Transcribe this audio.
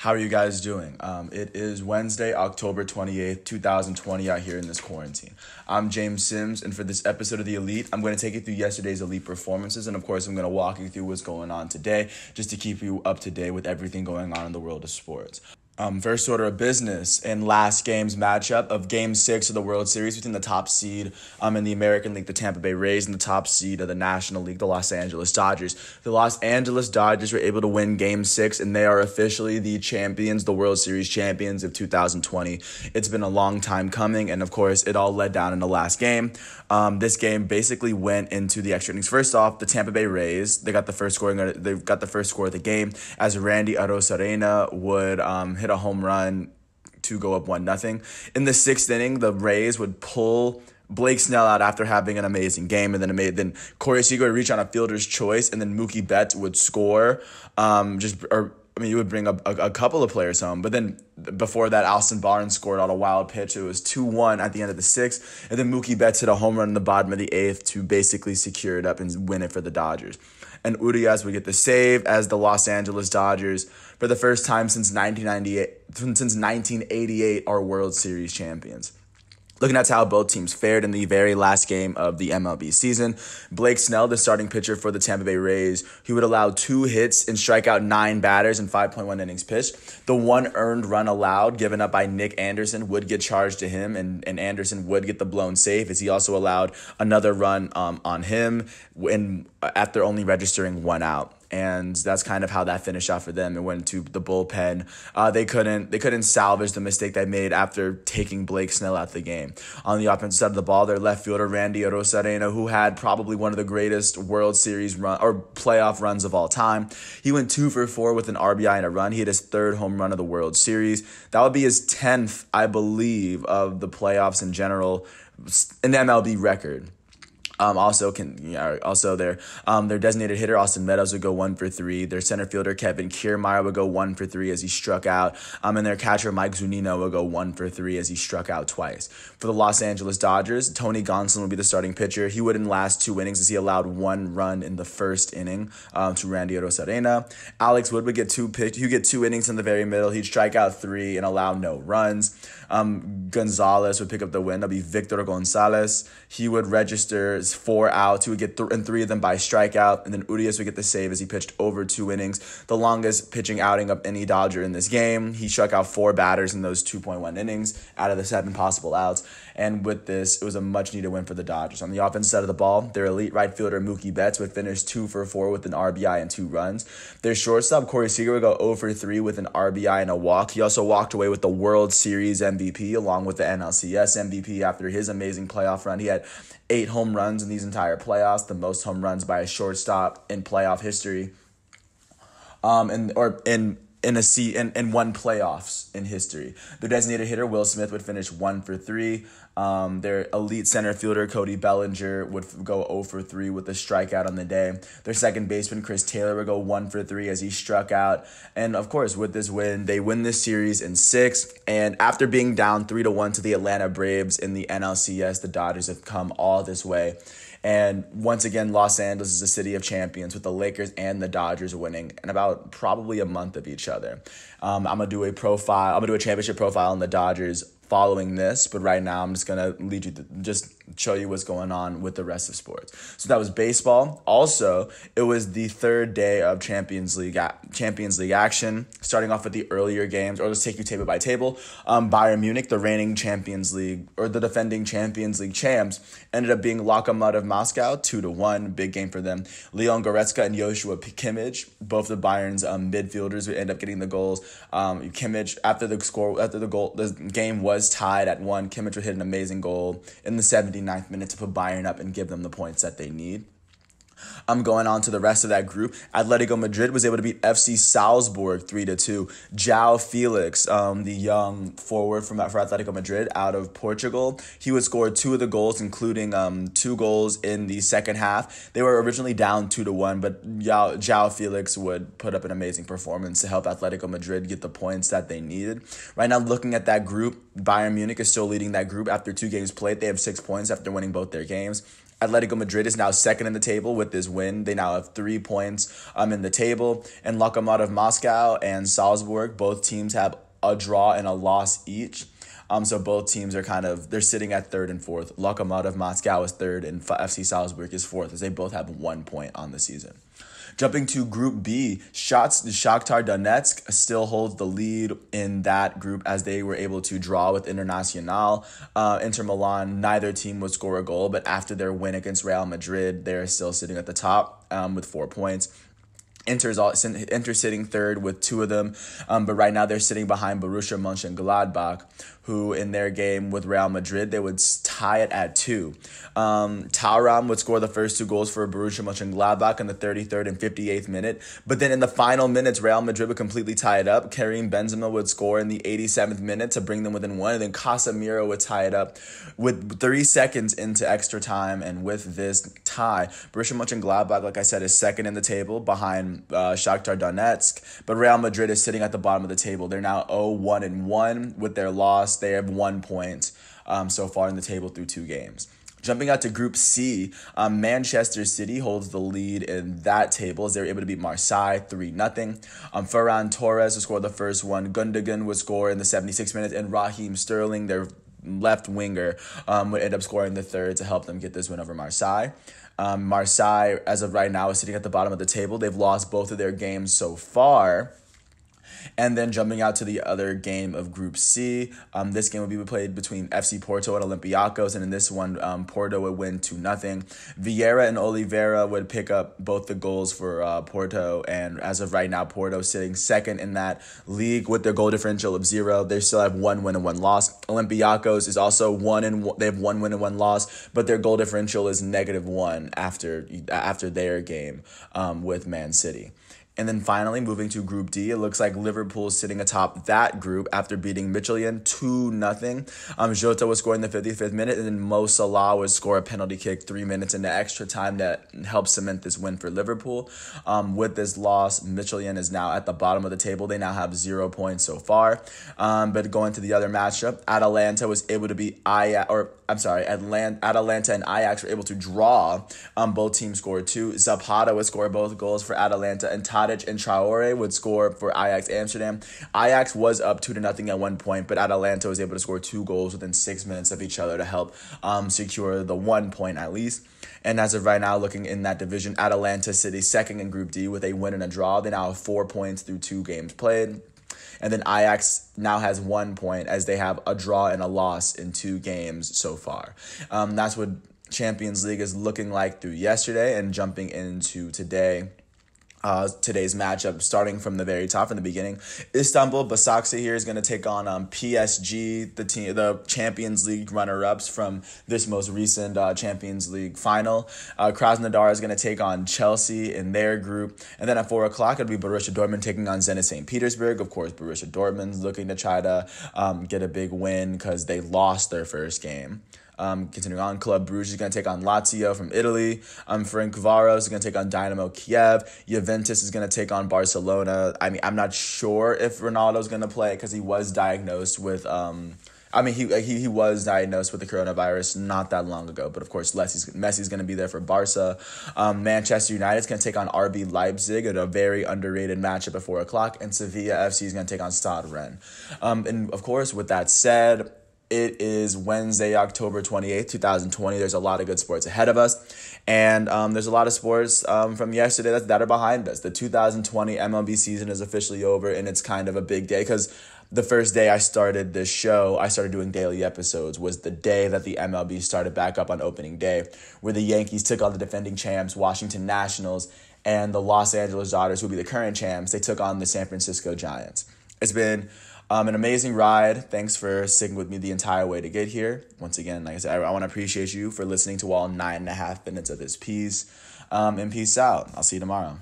How are you guys doing? It is Wednesday, October 28th, 2020 out here in this quarantine. I'm James Sims, and for this episode of The Elite, I'm going to take you through yesterday's Elite performances, and of course, I'm going to walk you through what's going on today, just to keep you up to date with everything going on in the world of sports. First order of business in last game's matchup of Game 6 of the World Series between the top seed in the American League, the Tampa Bay Rays, and the top seed of the National League, the Los Angeles Dodgers. The Los Angeles Dodgers were able to win Game 6, and they are officially the champions, the World Series champions of 2020. It's been a long time coming, and of course, it all led down in the last game. This game basically went into the extra innings. First off, the Tampa Bay Rays, they got the first score of the game as Randy Arozarena would hit a home run to go up 1-0. In the sixth inning, the Rays would pull Blake Snell out after having an amazing game, and then Corey Seager would reach on a fielder's choice, and then Mookie Betts would score. You would bring a couple of players home, but then before that, Austin Barnes scored on a wild pitch. It was 2-1 at the end of the sixth, and then Mookie Betts hit a home run in the bottom of the eighth to basically secure it up and win it for the Dodgers. And Urias would get the save as the Los Angeles Dodgers, for the first time since 1988, are World Series champions. Looking at how both teams fared in the very last game of the MLB season, Blake Snell, the starting pitcher for the Tampa Bay Rays, he would allow 2 hits and strike out 9 batters in 5.1 innings pitched. The 1 earned run allowed, given up by Nick Anderson, would get charged to him, and Anderson would get the blown save, as he also allowed another run on him after only registering 1 out. And that's kind of how that finished out for them. It went to the bullpen. They couldn't salvage the mistake they made after taking Blake Snell out of the game. On the offensive side of the ball, their left fielder Randy Arozarena, who had probably one of the greatest World Series run or playoff runs of all time, he went 2 for 4 with an RBI and a run. He hit his 3rd home run of the World Series. That would be his 10th, I believe, of the playoffs in general, an MLB record. Their designated hitter Austin Meadows would go 1 for 3. Their center fielder Kevin Kiermaier would go 1 for 3 as he struck out. And their catcher Mike Zunino would go 1 for 3 as he struck out twice. For the Los Angeles Dodgers, Tony Gonsolin would be the starting pitcher. He would in last 2 innings as he allowed 1 run in the first inning to Randy Arozarena. Alex Wood would get 2 innings in the very middle. He'd strike out 3 and allow no runs. Gonzalez would pick up the win. That'd be Victor Gonzalez. He would register 4 outs. He would get 3 of them by strikeout, and then Urias would get the save as he pitched over 2 innings, the longest pitching outing of any Dodger in this game. He struck out 4 batters in those 2.1 innings out of the 7 possible outs, and with this, it was a much-needed win for the Dodgers. On the offensive side of the ball, their elite right fielder Mookie Betts would finish 2 for 4 with an RBI and 2 runs. Their shortstop Corey Seager would go 0 for 3 with an RBI and a walk. He also walked away with the World Series MVP along with the NLCS MVP after his amazing playoff run. He had 8 home runs in these entire playoffs, the most home runs by a shortstop in playoff history. In one playoffs in history. Their designated hitter, Will Smith, would finish 1 for 3. Their elite center fielder, Cody Bellinger, would go 0 for 3 with a strikeout on the day. Their second baseman, Chris Taylor, would go 1 for 3 as he struck out. And, of course, with this win, they win this series in 6. And after being down 3-1 to the Atlanta Braves in the NLCS, the Dodgers have come all this way. And once again, Los Angeles is a city of champions, with the Lakers and the Dodgers winning in about probably a month of each other. I'm gonna do a championship profile on the Dodgers following this, but right now I'm just gonna lead you to just show you what's going on with the rest of sports. So that was baseball. Also, it was the 3rd day of Champions League action. Starting off with the earlier games, or let's take you table by table. Bayern Munich, the reigning the defending Champions League champs, ended up being Lokomotiv Moscow 2-1. Big game for them. Leon Goretzka and Joshua Kimmich, both the Bayern's midfielders, would end up getting the goals. Kimmich, after the game was tied at 1. Kimmich would hit an amazing goal in the 79th minute to put Bayern up and give them the points that they need. Going on to the rest of that group, Atletico Madrid was able to beat FC Salzburg 3-2. João Felix, the young forward for Atletico Madrid out of Portugal, he would score 2 of the goals, including 2 goals in the second half. They were originally down 2-1, but João Felix would put up an amazing performance to help Atletico Madrid get the points that they needed. Right now, looking at that group, Bayern Munich is still leading that group after 2 games played. They have 6 points after winning both their games. Atletico Madrid is now second in the table with this win. They now have 3 points in the table. And Lokomotiv Moscow and Salzburg, both teams have a draw and a loss each. So both teams are they're sitting at third and fourth. Lokomotiv Moscow is third and FC Salzburg is fourth, as they both have 1 point on the season. Jumping to Group B, Shakhtar Donetsk still holds the lead in that group as they were able to draw with Internacional. Inter Milan, neither team would score a goal, but after their win against Real Madrid, they're still sitting at the top with 4 points. Inter sitting third with 2 of them, but right now they're sitting behind Borussia Mönchengladbach, who in their game with Real Madrid, they would tie it at 2. Thuram would score the first 2 goals for Borussia Mönchengladbach in the 33rd and 58th minute, but then in the final minutes, Real Madrid would completely tie it up. Karim Benzema would score in the 87th minute to bring them within 1, and then Casemiro would tie it up with 3 seconds into extra time, and with this tie, Borussia Mönchengladbach, like I said, is second in the table behind Shakhtar Donetsk, but Real Madrid is sitting at the bottom of the table. They're now 0-1-1 with their loss. They have 1 point so far in the table through 2 games. Jumping out to Group C, Manchester City holds the lead in that table as they were able to beat Marseille 3-0. Ferran Torres would score the first one. Gundogan would score in the 76th minute, and Raheem Sterling, their left winger, would end up scoring the third to help them get this win over Marseille. Marseille, as of right now, is sitting at the bottom of the table. They've lost both of their games so far. And then jumping out to the other game of Group C, this game will be played between FC Porto and Olympiacos, and in this one, Porto would win 2-0. Vieira and Oliveira would pick up both the goals for Porto, and as of right now, Porto sitting second in that league with their goal differential of 0. They still have 1 win and 1 loss. Olympiacos is also they have 1 win and 1 loss, but their goal differential is -1 after their game with Man City. And then finally, moving to Group D, it looks like Liverpool is sitting atop that group after beating Midtjylland 2-0. Jota would score in the 55th minute, and then Mo Salah would score a penalty kick 3 minutes into extra time that helps cement this win for Liverpool. With this loss, Midtjylland is now at the bottom of the table. They now have 0 points so far. But going to the other matchup, Atalanta was able to beat Atalanta and Ajax were able to draw. Both teams scored 2. Zapata would score both goals for Atalanta, and Tadic and Traore would score for Ajax Amsterdam. Ajax was up 2-0 at one point, but Atalanta was able to score 2 goals within 6 minutes of each other to help secure the 1 point at least. And as of right now, looking in that division, Atalanta City second in Group D with a win and a draw. They now have 4 points through 2 games played. And then Ajax now has 1 point as they have a draw and a loss in 2 games so far. That's what Champions League is looking like through yesterday, and jumping into today. Today's matchup, starting from the very top, from the beginning. Istanbul Basaksehir is going to take on PSG, the Champions League runner-ups from this most recent Champions League final. Krasnodar is going to take on Chelsea in their group. And then at 4 o'clock, it'll be Borussia Dortmund taking on Zenit St. Petersburg. Of course, Borussia Dortmund's looking to try to get a big win because they lost their first game. Continuing on, Club Brugge is going to take on Lazio from Italy. Ferencváros is going to take on Dynamo Kiev. Juventus is going to take on Barcelona. I'm not sure if Ronaldo's going to play because he was diagnosed with he was diagnosed with the coronavirus not that long ago. But of course, Messi's going to be there for Barca. Manchester United is going to take on RB Leipzig in a very underrated matchup at 4 o'clock. And Sevilla FC is going to take on Stade Rennes. And of course, with that said, it is Wednesday, October 28th, 2020. There's a lot of good sports ahead of us. And there's a lot of sports from yesterday that are behind us. The 2020 MLB season is officially over, and it's kind of a big day because the first day I started this show, I started doing daily episodes, was the day that the MLB started back up on opening day, where the Yankees took on the defending champs, Washington Nationals, and the Los Angeles Dodgers, who will be the current champs. They took on the San Francisco Giants. It's been an amazing ride. Thanks for sticking with me the entire way to get here. Once again, like I said, I want to appreciate you for listening to all 9.5 minutes of this piece. And peace out. I'll see you tomorrow.